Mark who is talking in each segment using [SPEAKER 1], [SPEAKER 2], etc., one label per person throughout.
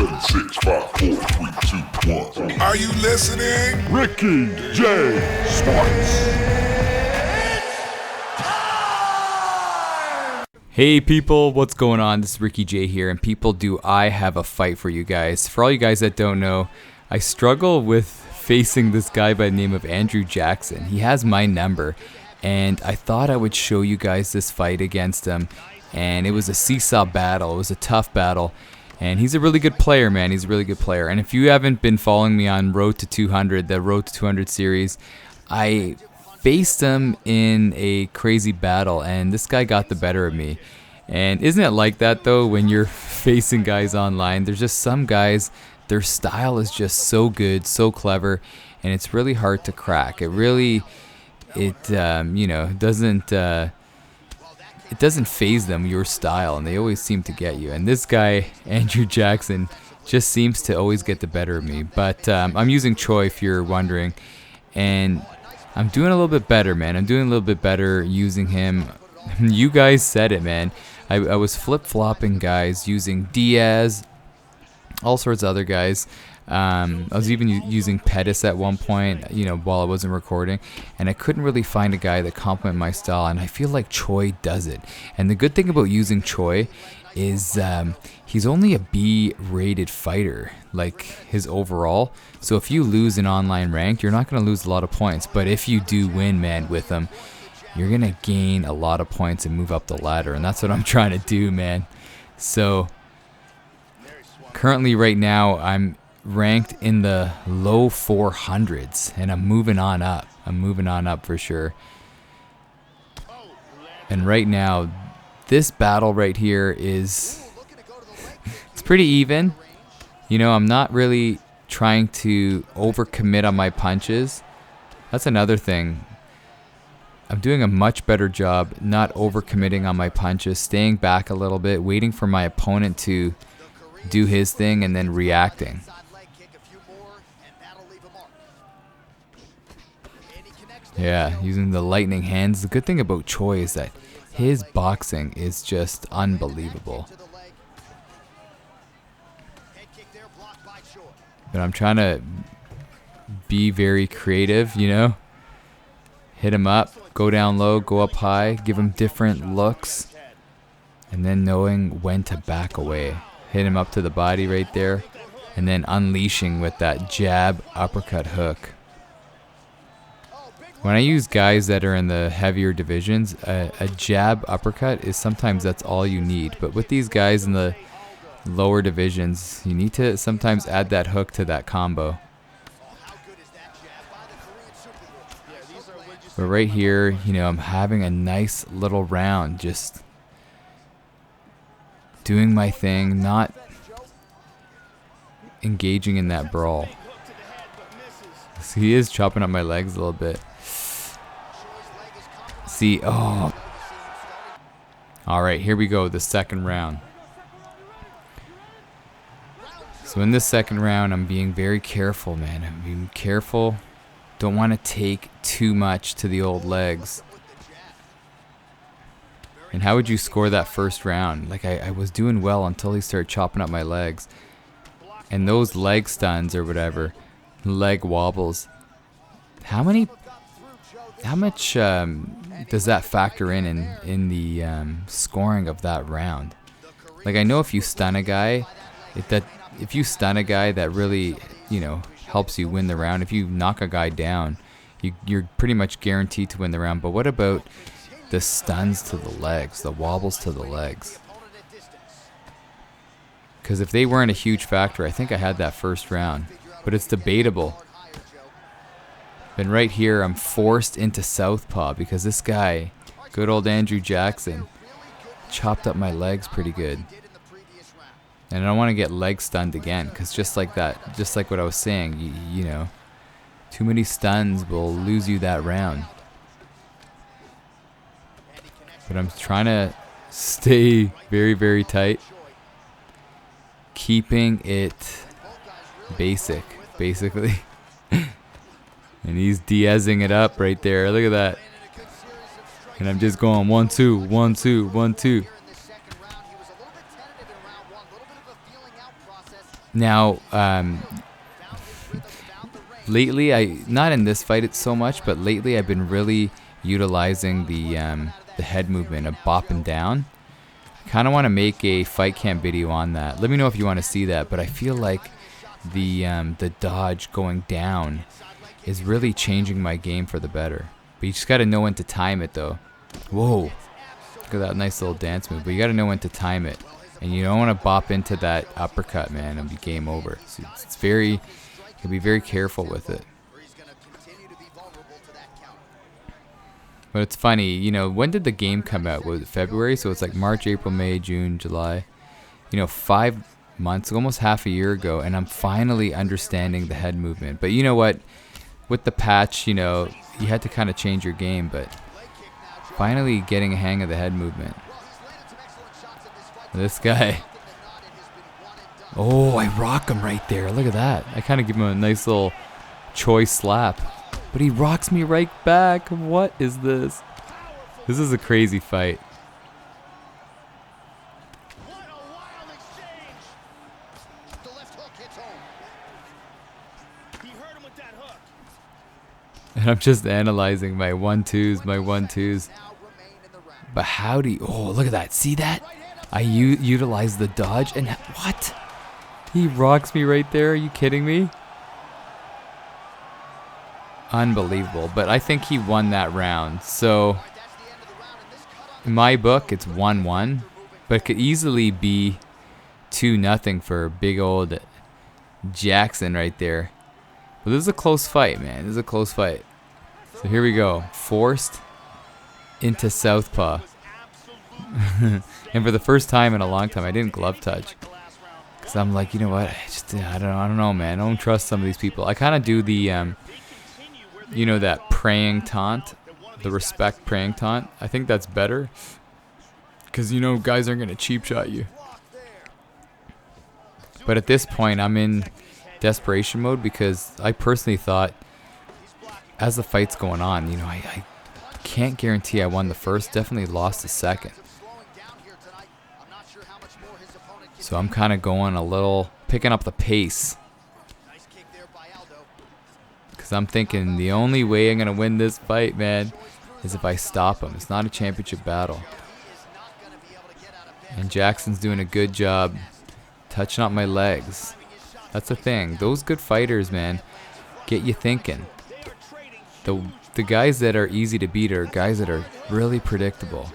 [SPEAKER 1] 7, 6, 5, 4, 3, 2, 1. Are you listening?
[SPEAKER 2] Ricky J. Sports.
[SPEAKER 3] Hey people, what's going on? This is Ricky J here, and people, do I have a fight for you guys. For all you guys that don't know, I struggle with facing this guy by the name of Andrew Jackson. He has my number, and I thought I would show you guys this fight against him, and it was a seesaw battle. It was a tough battle, and he's a really good player, man. He's a really good player, and if you haven't been following me on Road to 200, the Road to 200 series, I faced him in a crazy battle, and this guy got the better of me. And isn't it like that though, when you're facing guys online? There's just some guys, their style is just so good, so clever, and it's really hard to crack. It doesn't phase them, your style, and they always seem to get you. And this guy, Andrew Jackson, just seems to always get the better of me. But I'm using Choi, if you're wondering, and I'm doing a little bit better, man. I'm doing a little bit better using him. You guys said it, man. I was flip-flopping guys using Diaz, all sorts of other guys. I was even using Pettis at one point, while I wasn't recording, and I couldn't really find a guy that complemented my style, and I feel like Choi does it. And the good thing about using Choi is he's only a B-rated fighter, like his overall. So if you lose an online ranked, you're not going to lose a lot of points. But if you do win, man, with him, you're going to gain a lot of points and move up the ladder. And that's what I'm trying to do, man. So currently right now, I'm ranked in the low 400s, and I'm moving on up. I'm moving on up for sure. And right now, this battle right here is, it's pretty even. I'm not really trying to overcommit on my punches. That's another thing. I'm doing a much better job not overcommitting on my punches, staying back a little bit, waiting for my opponent to do his thing, and then reacting. Yeah, using the lightning hands. The good thing about Choi is that his boxing is just unbelievable. But I'm trying to be very creative, Hit him up, go down low, go up high, give him different looks, and then knowing when to back away. Hit him up to the body right there, and then unleashing with that jab, uppercut, hook. When I use guys that are in the heavier divisions, a jab uppercut is sometimes that's all you need. But with these guys in the lower divisions, you need to sometimes add that hook to that combo. But right here, I'm having a nice little round, just doing my thing, not engaging in that brawl. So he is chopping up my legs a little bit. See, All right, here we go, the second round. So in this second round, I'm being very careful, man. I'm being careful. Don't want to take too much to the old legs. And how would you score that first round? Like, I was doing well until he started chopping up my legs. And those leg stuns or whatever, leg wobbles, how much does that factor in the scoring of that round? Like, I know if you stun a guy, if you stun a guy, that really, helps you win the round. If you knock a guy down, you're pretty much guaranteed to win the round. But what about the stuns to the legs, the wobbles to the legs? Because if they weren't a huge factor, I think I had that first round. But it's debatable. And right here, I'm forced into southpaw because this guy, good old Andrew Jackson, chopped up my legs pretty good. And I don't want to get leg stunned again, because just like that, just like what I was saying, too many stuns will lose you that round. But I'm trying to stay very, very tight, keeping it basically. And he's Diazing it up right there. Look at that. And I'm just going 1, 2, 1, 2, 1, 2. Now, lately, not in this fight it's so much, but lately I've been really utilizing the head movement of bopping down. Kind of want to make a fight camp video on that. Let me know if you want to see that. But I feel like the dodge going down is really changing my game for the better. But you just got to know when to time it, though. Whoa. Look at that nice little dance move. But you got to know when to time it. And you don't want to bop into that uppercut, man, and be game over. So it's very, you can be very careful with it. But it's funny, you know, when did the game come out? Was it February? So it's like March, April, May, June, July. You know, 5 months, almost half a year ago, and I'm finally understanding the head movement. But you know what? With the patch, you know, you had to kind of change your game, but finally getting a hang of the head movement. This guy. Oh, I rock him right there. Look at that. I kind of give him a nice little choice slap. But he rocks me right back. What is this? This is a crazy fight. And I'm just analyzing my 1-2s, But how do you... Oh, look at that. See that? I utilize the dodge and... What? He rocks me right there. Are you kidding me? Unbelievable. But I think he won that round. So, in my book, it's 1-1. But it could easily be 2-0 for big old Jackson right there. But this is a close fight, man. This is a close fight. So here we go. Forced into southpaw. And for the first time in a long time, I didn't glove touch. Because I'm like, you know what? I don't know, man. I don't trust some of these people. I kind of do the... you know, that praying taunt, the respect praying taunt. I think that's better because, you know, guys aren't going to cheap shot you. But at this point, I'm in desperation mode because I personally thought as the fight's going on, you know, I can't guarantee I won the first, definitely lost the second. So I'm kind of going a little, picking up the pace. Because I'm thinking the only way I'm going to win this fight, man, is if I stop him. It's not a championship battle. And Jackson's doing a good job touching up my legs. That's the thing. Those good fighters, man, get you thinking. The guys that are easy to beat are guys that are really predictable.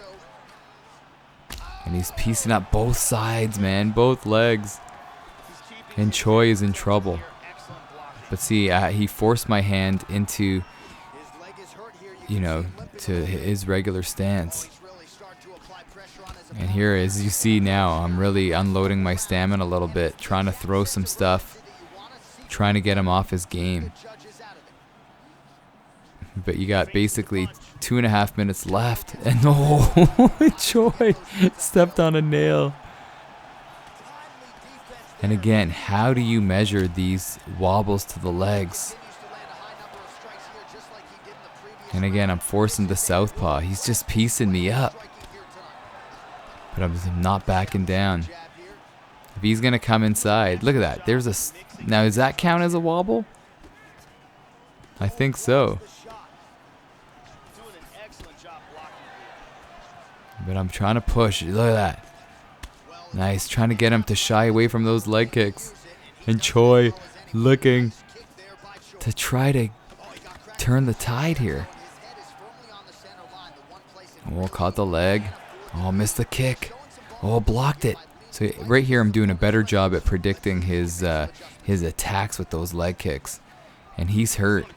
[SPEAKER 3] And he's piecing up both sides, man, both legs. And Choi is in trouble. But see, he forced my hand into, you know, to his regular stance. And here, as you see now, I'm really unloading my stamina a little bit, trying to throw some stuff, trying to get him off his game. But you got basically 2.5 minutes left. And oh, Choi stepped on a nail. And again, how do you measure these wobbles to the legs? And again, I'm forcing the southpaw. He's just piecing me up. But I'm not backing down. If he's going to come inside, look at that. There's a... Now, does that count as a wobble? I think so. But I'm trying to push. Look at that. Nice, trying to get him to shy away from those leg kicks. And Choi looking to try to turn the tide here. Oh, caught the leg. Oh, missed the kick. Oh, blocked it. So right here I'm doing a better job at predicting his attacks with those leg kicks. And he's hurt.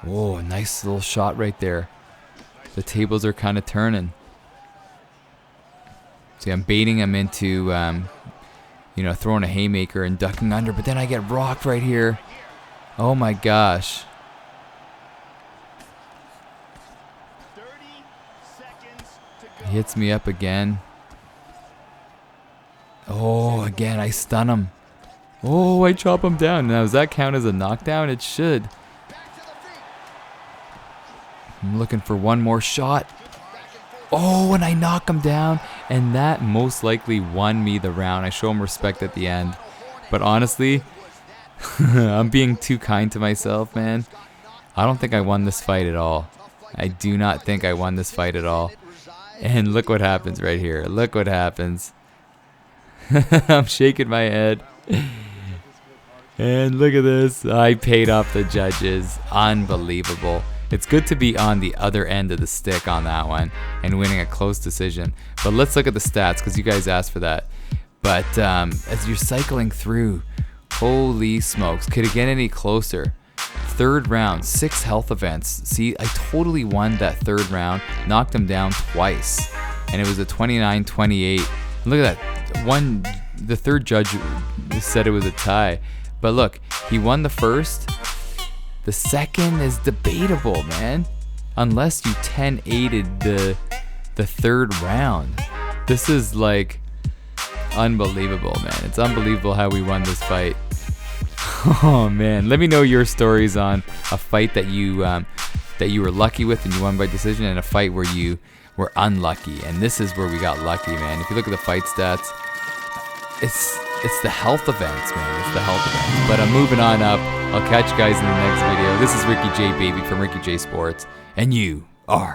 [SPEAKER 3] Oh, nice little shot right there. The tables are kind of turning. See, I'm baiting him into, you know, throwing a haymaker and ducking under, but then I get rocked right here. Oh my gosh. He hits me up again. Oh, again, I stun him. Oh, I chop him down. Now, does that count as a knockdown? It should. I'm looking for one more shot. Oh, and I knock him down, and that most likely won me the round. I show him respect at the end. But honestly, I'm being too kind to myself, man. I don't think I won this fight at all. I do not think I won this fight at all. And look what happens right here. Look what happens. I'm shaking my head. And look at this. I paid off the judges. Unbelievable. It's good to be on the other end of the stick on that one and winning a close decision. But let's look at the stats because you guys asked for that. But as you're cycling through, holy smokes. Could it get any closer? Third round, 6 health events. See, I totally won that third round. Knocked him down twice. And it was a 29-28. Look at that. The third judge said it was a tie. But look, he won the first. The second is debatable, man. Unless you 10-8'd the third round. This is like unbelievable, man. It's unbelievable how we won this fight. Oh man, let me know your stories on a fight that you were lucky with and you won by decision, and a fight where you were unlucky. And this is where we got lucky, man. If you look at the fight stats, it's the health events, man. It's the health events. But I'm moving on up. I'll catch you guys in the next video. This is Ricky J, baby, from Ricky J Sports, and you are